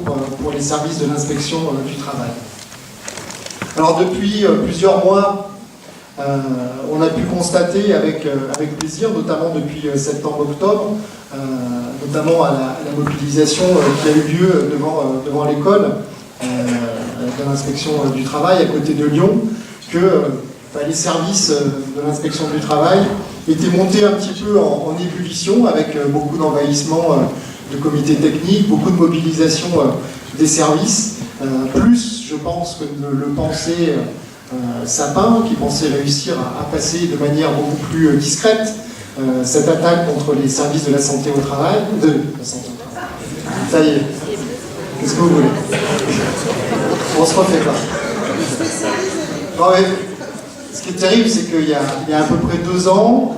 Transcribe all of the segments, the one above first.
pour les services de l'inspection du travail. Alors depuis plusieurs mois, on a pu constater avec plaisir, notamment depuis septembre-octobre, notamment à la mobilisation qui a eu lieu devant l'école de l'inspection du travail à côté de Lyon, que les services de l'inspection du travail étaient montés un petit peu en ébullition avec beaucoup d'envahissement de comités techniques, beaucoup de mobilisation des services, plus je pense que ne le pensait Sapin, qui pensait réussir à passer de manière beaucoup plus discrète cette attaque contre les services de la santé au travail. Ça y est, qu'est-ce que vous voulez? On se refait pas. Non, mais, ce qui est terrible, c'est qu'il y a à peu près 2 ans,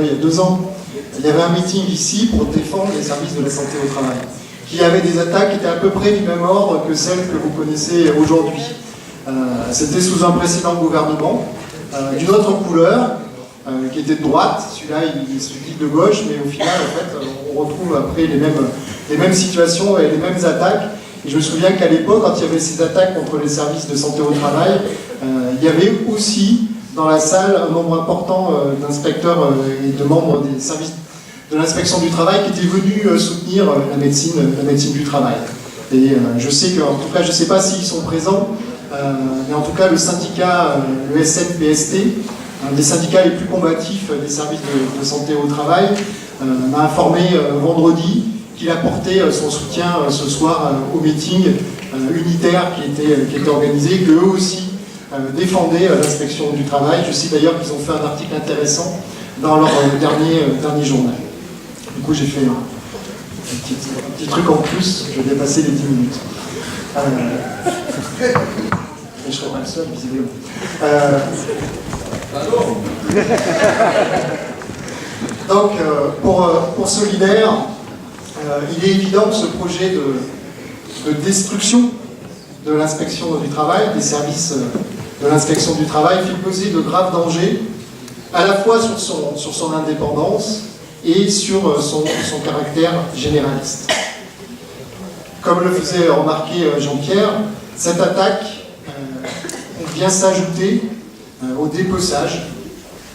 il y a 2 ans, il y avait un meeting ici pour défendre les services de la santé au travail, qui avait des attaques qui étaient à peu près du même ordre que celles que vous connaissez aujourd'hui. C'était sous un précédent gouvernement, d'une autre couleur, qui était de droite. Celui-là, il se dit de gauche, mais au final, en fait, on retrouve après les mêmes situations et les mêmes attaques. Et je me souviens qu'à l'époque, quand il y avait ces attaques contre les services de santé au travail, il y avait aussi dans la salle un nombre important d'inspecteurs et de membres des services de l'inspection du travail qui étaient venus soutenir la médecine du travail. Et je sais que, en tout cas, je ne sais pas s'ils sont présents, mais en tout cas, le syndicat, le SNPST, un des syndicats les plus combatifs des services de santé au travail, m'a informé vendredi qu'il apportait son soutien ce soir au meeting unitaire qui était organisé, qu'eux aussi défendaient l'inspection du travail. Je sais d'ailleurs qu'ils ont fait un article intéressant dans leur dernier journal. Du coup, j'ai fait un petit truc en plus, je vais dépasser les 10 minutes. Et je ne serai pas le seul, visiblement. Donc, pour Solidaire, il est évident que ce projet de destruction de l'inspection du travail, des services de l'inspection du travail, fait peser de graves dangers, à la fois sur son indépendance et sur son caractère généraliste. Comme le faisait remarquer Jean-Pierre, cette attaque vient s'ajouter au dépeçage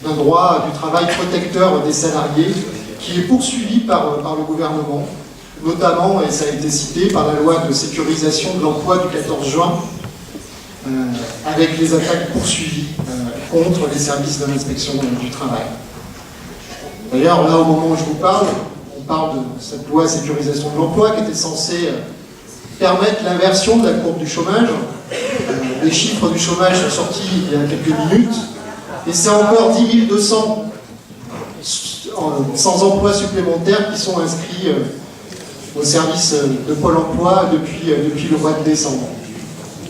d'un droit du travail protecteur des salariés qui est poursuivi par le gouvernement, notamment, et ça a été cité, par la loi de sécurisation de l'emploi du 14 juin, avec les attaques poursuivies contre les services de l'inspection du travail. D'ailleurs, là, au moment où je vous parle, on parle de cette loi sécurisation de l'emploi qui était censée permettre l'inversion de la courbe du chômage. Les chiffres du chômage sont sortis il y a quelques minutes, et c'est encore 10 200 sans emploi supplémentaires qui sont inscrits au service de Pôle emploi depuis le mois de décembre.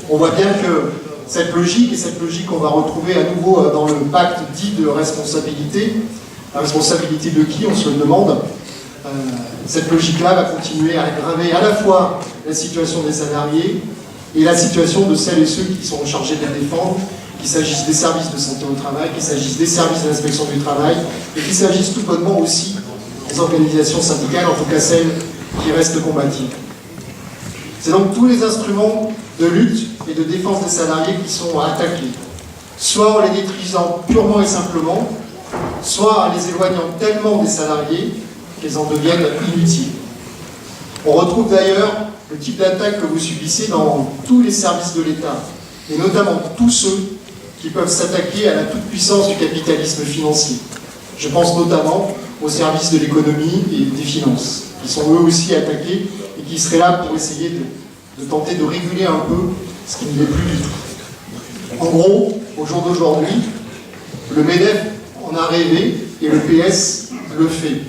On voit bien que cette logique, et cette logique qu'on va retrouver à nouveau dans le pacte dit de responsabilité, la responsabilité de qui, on se le demande, cette logique-là va continuer à aggraver à la fois la situation des salariés et la situation de celles et ceux qui sont chargés de la défendre, qu'il s'agisse des services de santé au travail, qu'il s'agisse des services de l'inspection du travail, et qu'il s'agisse tout bonnement aussi des organisations syndicales, en tout cas celles qui restent combatives. C'est donc tous les instruments de lutte et de défense des salariés qui sont attaqués, soit en les détruisant purement et simplement, soit en les éloignant tellement des salariés qu'ils en deviennent inutiles. On retrouve d'ailleurs le type d'attaque que vous subissez dans tous les services de l'État, et notamment tous ceux qui peuvent s'attaquer à la toute-puissance du capitalisme financier. Je pense notamment aux services de l'économie et des finances, qui sont eux aussi attaqués et qui seraient là pour essayer de tenter de réguler un peu ce qui ne l'est plus du tout. En gros, au jour d'aujourd'hui, le MEDEF en a rêvé et le PS le fait.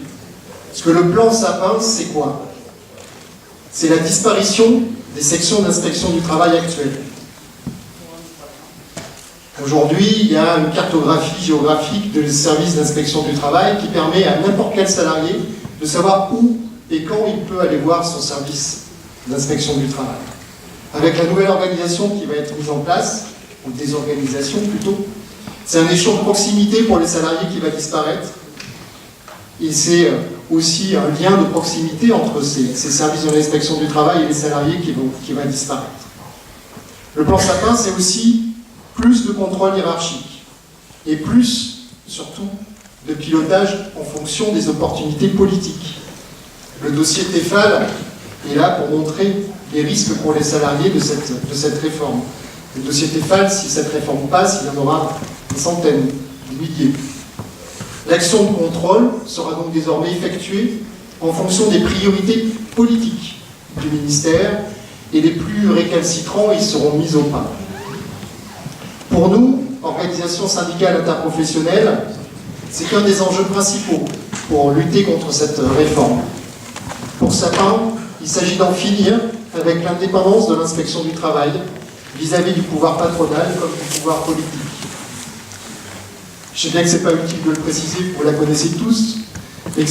Parce que le plan Sapin, c'est quoi? C'est la disparition des sections d'inspection du travail actuelles. Aujourd'hui, il y a une cartographie géographique des services d'inspection du travail qui permet à n'importe quel salarié de savoir où et quand il peut aller voir son service d'inspection du travail. Avec la nouvelle organisation qui va être mise en place, ou désorganisation plutôt, c'est un échelon de proximité pour les salariés qui va disparaître. Et c'est aussi un lien de proximité entre ces services de l'inspection du travail et les salariés qui va disparaître. Le plan Sapin, c'est aussi plus de contrôle hiérarchique et plus, surtout, de pilotage en fonction des opportunités politiques. Le dossier TEFAL est là pour montrer les risques pour les salariés de cette réforme. Le dossier TEFAL, si cette réforme passe, il y en aura des centaines, des milliers. L'action de contrôle sera donc désormais effectuée en fonction des priorités politiques du ministère et les plus récalcitrants y seront mis au pas. Pour nous, organisation syndicale interprofessionnelle, c'est qu'un des enjeux principaux pour lutter contre cette réforme. Pour Sapin, il s'agit d'en finir avec l'indépendance de l'inspection du travail vis-à-vis du pouvoir patronal comme du pouvoir politique. Je sais bien que ce n'est pas utile de le préciser, vous la connaissez tous, et que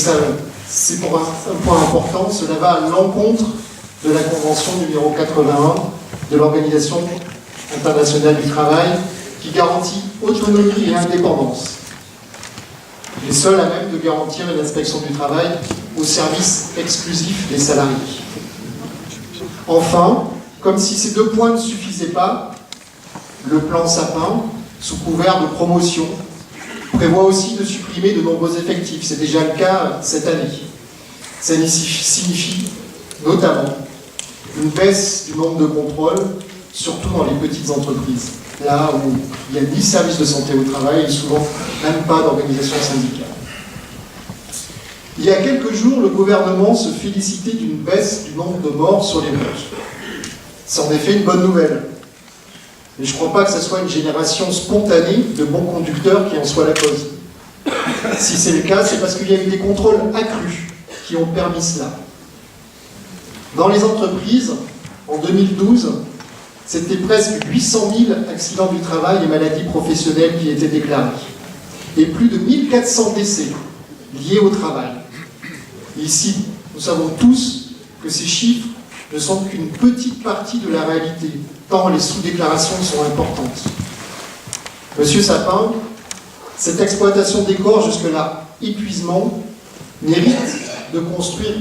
c'est pour un point important, cela va à l'encontre de la Convention numéro 81 de l'Organisation internationale du travail qui garantit autonomie et indépendance. Les seuls à même de garantir une inspection du travail au service exclusif des salariés. Enfin, comme si ces deux points ne suffisaient pas, le plan Sapin, sous couvert de promotion, prévoit aussi de supprimer de nombreux effectifs. C'est déjà le cas cette année. Ça signifie notamment une baisse du nombre de contrôles, surtout dans les petites entreprises, là où il n'y a ni service de santé au travail et souvent même pas d'organisation syndicale. Il y a quelques jours, le gouvernement se félicitait d'une baisse du nombre de morts sur les routes. C'est en effet une bonne nouvelle. Mais je ne crois pas que ce soit une génération spontanée de bons conducteurs qui en soit la cause. Si c'est le cas, c'est parce qu'il y a eu des contrôles accrus qui ont permis cela. Dans les entreprises, en 2012, c'était presque 800 000 accidents du travail et maladies professionnelles qui étaient déclarés. Et plus de 1400 décès liés au travail. Et ici, nous savons tous que ces chiffres ne sont qu'une petite partie de la réalité, tant les sous-déclarations sont importantes. Monsieur Sapin, cette exploitation des corps jusque-là épuisement mérite de construire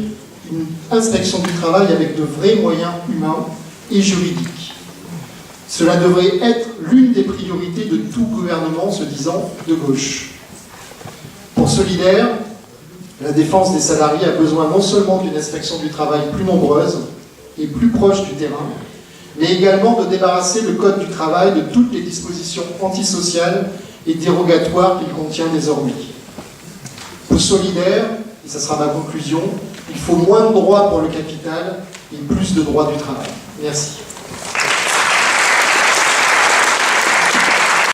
une inspection du travail avec de vrais moyens humains et juridiques. Cela devrait être l'une des priorités de tout gouvernement se disant de gauche. Pour Solidaire, la défense des salariés a besoin non seulement d'une inspection du travail plus nombreuse et plus proche du terrain, mais également de débarrasser le Code du travail de toutes les dispositions antisociales et dérogatoires qu'il contient désormais. Pour Solidaire, et ça sera ma conclusion, il faut moins de droits pour le capital et plus de droits du travail. Merci.